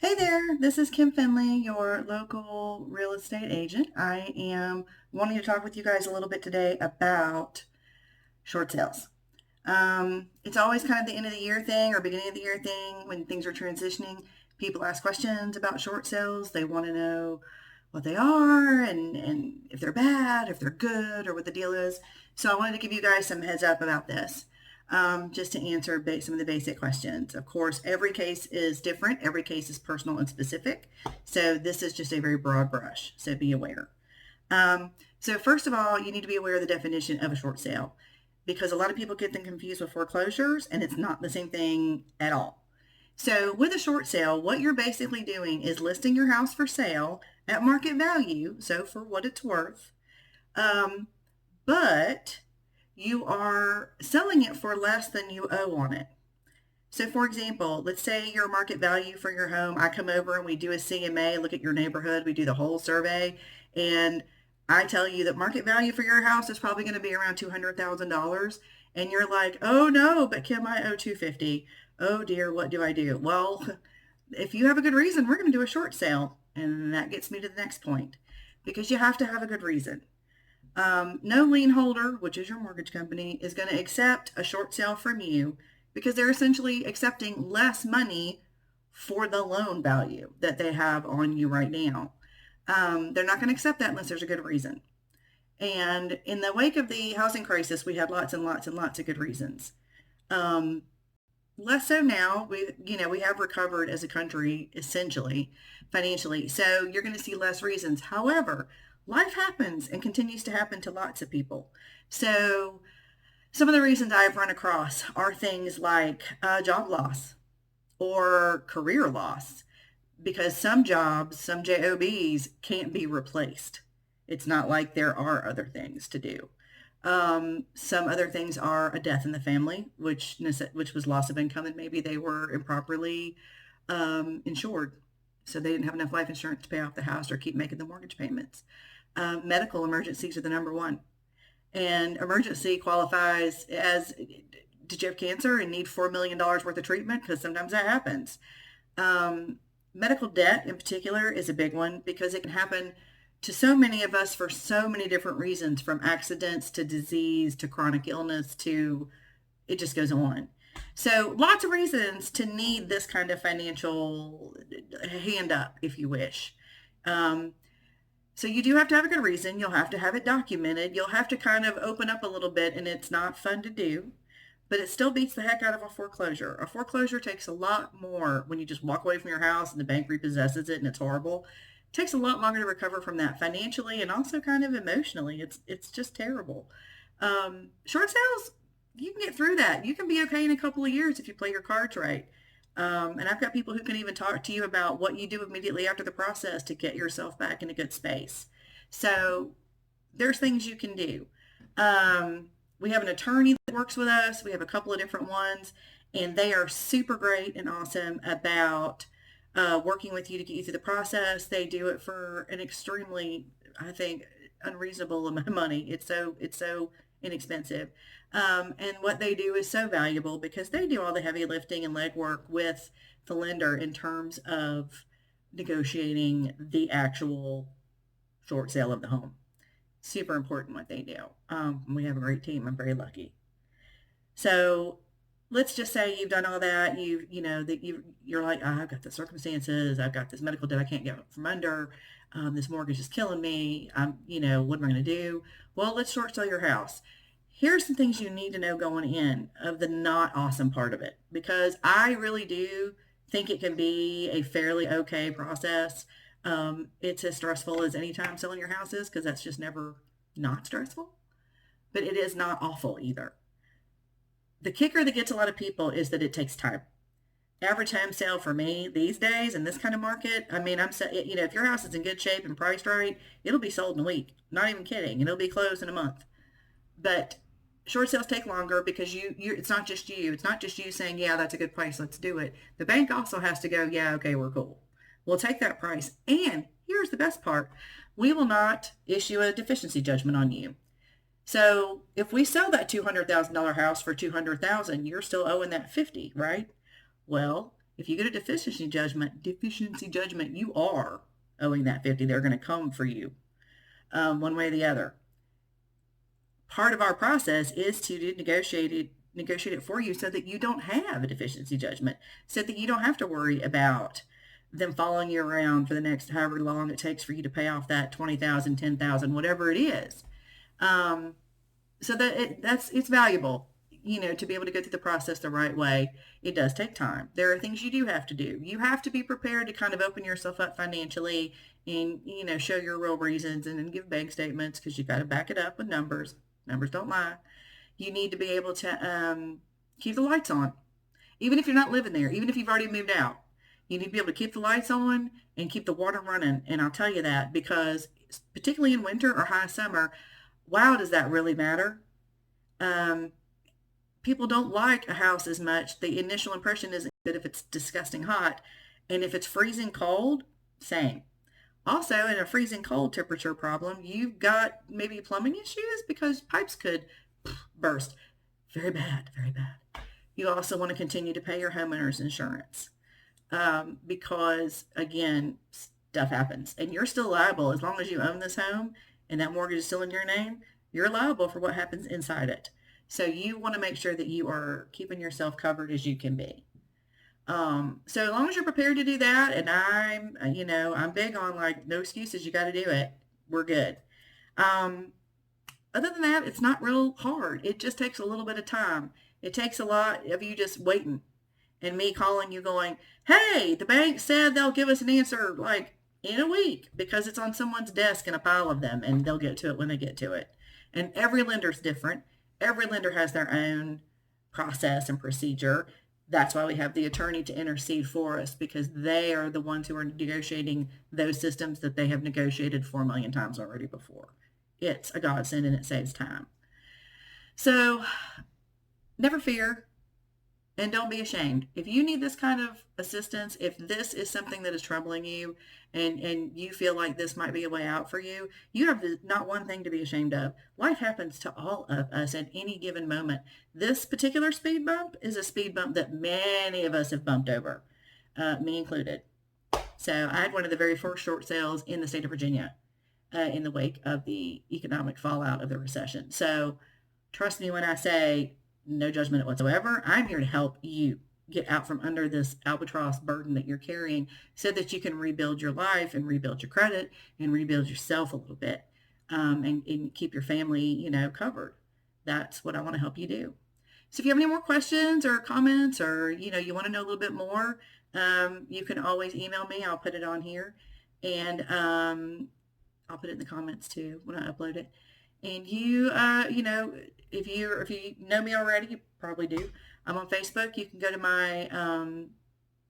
Hey there, this is Kim Finley, your local real estate agent. I am wanting to talk with you guys a little bit today about short sales. It's always kind of the end of the year thing or beginning of the year thing when things are transitioning. People ask questions about short sales. They want to know what they are and if they're bad, if they're good, or what the deal is. So I wanted to give you guys some heads up about this, just to answer some of the basic questions. Of course, every case is different. Every case is personal and specific. So this is just a very broad brush. So be aware. So first of all, you need to be aware of the definition of a short sale because a lot of people get them confused with foreclosures and it's not the same thing at all. So with a short sale, what you're basically doing is listing your house for sale at market value, so for what it's worth, um, but you are selling it for less than you owe on it. So for example, let's say your market value for your home, I come over and we do a CMA, look at your neighborhood, we do the whole survey, and I tell you that market value for your house is probably going to be around $200,000, and you're like, "Oh no, but Kim, I owe 250. Oh dear, what do I do?" Well, if you have a good reason, we're going to do a short sale, and that gets me to the next point, because you have to have a good reason. No lien holder, which is your mortgage company, is going to accept a short sale from you because they're essentially accepting less money for the loan value that they have on you right now. They're not going to accept that unless there's a good reason. And in the wake of the housing crisis, we had lots and lots and lots of good reasons. Um, Less so now. We have recovered as a country essentially financially. So you're going to see less reasons. However, life happens and continues to happen to lots of people. So some of the reasons I've run across are things like job loss or career loss because some jobs, some jobs can't be replaced. It's not like there are other things to do. Some other things are a death in the family, which was loss of income, and maybe they were improperly insured, so they didn't have enough life insurance to pay off the house or keep making the mortgage payments. Medical emergencies are the number one, and emergency qualifies as, did you have cancer and need $4 million worth of treatment? Because sometimes that happens. Um, Medical debt in particular is a big one because it can happen to so many of us for so many different reasons, from accidents to disease to chronic illness to it just goes on. So lots of reasons to need this kind of financial hand up, if you wish. Um, so you do have to have a good reason. You'll have to have it documented. You'll have to kind of open up a little bit, and it's not fun to do, but it still beats the heck out of a foreclosure. A foreclosure takes a lot more when you just walk away from your house and the bank repossesses it and it's horrible. It takes a lot longer to recover from that financially and also kind of emotionally. It's just terrible. Short sales, you can get through that. You can be okay in a couple of years if you play your cards right. And I've got people who can even talk to you about what you do immediately after the process to get yourself back in a good space. So there's things you can do. We have an attorney that works with us. We have a couple of different ones, and they are super great and awesome about working with you to get you through the process. They do it for an extremely, I think, unreasonable amount of money. It's so inexpensive. And what they do is so valuable because they do all the heavy lifting and legwork with the lender in terms of negotiating the actual short sale of the home. Super important what they do. We have a great team. I'm very lucky. So let's just say you've done all that. You're like, oh, I've got the circumstances. I've got this medical debt I can't get from under. This mortgage is killing me. What am I going to do? Well, let's short sell your house. Here's some things you need to know going in of the not awesome part of it, because I really do think it can be a fairly okay process. It's as stressful as any time selling your house is because that's just never not stressful, but it is not awful either. The kicker that gets a lot of people is that it takes time. Average home sale for me these days in this kind of market, I mean, if your house is in good shape and priced right, it'll be sold in a week. Not even kidding. It'll be closed in a month. But short sales take longer because it's not just you. It's not just you saying, yeah, that's a good price, let's do it. The bank also has to go, yeah, okay, we're cool. We'll take that price. And here's the best part. We will not issue a deficiency judgment on you. So if we sell that $200,000 house for $200,000, you're still owing that 50, right? Well, If you get a deficiency judgment, you are owing that 50. They're going to come for you, one way or the other. Part of our process is to negotiate it for you so that you don't have a deficiency judgment, so that you don't have to worry about them following you around for the next however long it takes for you to pay off that 20,000, 10,000, whatever it is. So that it's valuable, to be able to go through the process the right way. It does take time. There are things you do have to do. You have to be prepared to kind of open yourself up financially and, show your real reasons and then give bank statements, because you got to back it up with numbers. Numbers don't lie. You need to be able to keep the lights on, even if you're not living there, even if you've already moved out. You need to be able to keep the lights on and keep the water running. And I'll tell you that because, particularly in winter or high summer, wow, does that really matter? People don't like a house as much. The initial impression isn't good if it's disgusting hot. And if it's freezing cold, same. Also, in a freezing cold temperature problem, you've got maybe plumbing issues because pipes could burst. Very bad, very bad. You also want to continue to pay your homeowners insurance because, again, stuff happens. And you're still liable as long as you own this home and that mortgage is still in your name. You're liable for what happens inside it. So you want to make sure that you are keeping yourself covered as you can be. So as long as you're prepared to do that, and I'm big on like, no excuses, you got to do it. We're good. Other than that, it's not real hard. It just takes a little bit of time. It takes a lot of you just waiting and me calling you going, hey, the bank said they'll give us an answer like in a week because it's on someone's desk in a pile of them and they'll get to it when they get to it. And every lender's different. Every lender has their own process and procedure. That's why we have the attorney to intercede for us, because they are the ones who are negotiating those systems that they have negotiated 4 million times already before. It's a godsend and it saves time. So never fear and don't be ashamed. If you need this kind of assistance, if this is something that is troubling you and you feel like this might be a way out for you, you have not one thing to be ashamed of. Life happens to all of us at any given moment. This particular speed bump is a speed bump that many of us have bumped over, me included. So I had one of the very first short sales in the state of Virginia in the wake of the economic fallout of the recession. So trust me when I say no judgment whatsoever. I'm here to help you get out from under this albatross burden that you're carrying so that you can rebuild your life and rebuild your credit and rebuild yourself a little bit and keep your family, covered. That's what I want to help you do. So if you have any more questions or comments or, you want to know a little bit more, you can always email me. I'll put it on here and I'll put it in the comments too when I upload it. And you, if you know me already, you probably do. I'm on Facebook. You can go to my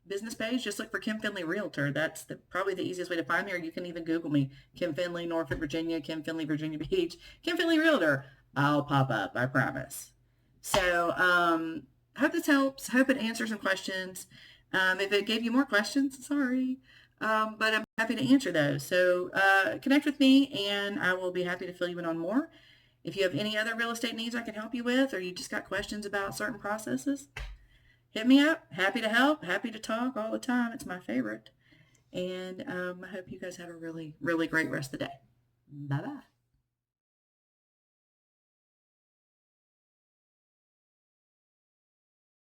business page. Just look for Kim Finley Realtor. That's probably the easiest way to find me. Or you can even Google me. Kim Finley, Norfolk, Virginia. Kim Finley, Virginia Beach. Kim Finley Realtor. I'll pop up. I promise. So hope this helps. Hope it answers some questions. If it gave you more questions, sorry. But I'm happy to answer those. So connect with me and I will be happy to fill you in on more. If you have any other real estate needs I can help you with, or you just got questions about certain processes, hit me up. Happy to help. Happy to talk all the time. It's my favorite. And I hope you guys have a really, really great rest of the day. Bye-bye.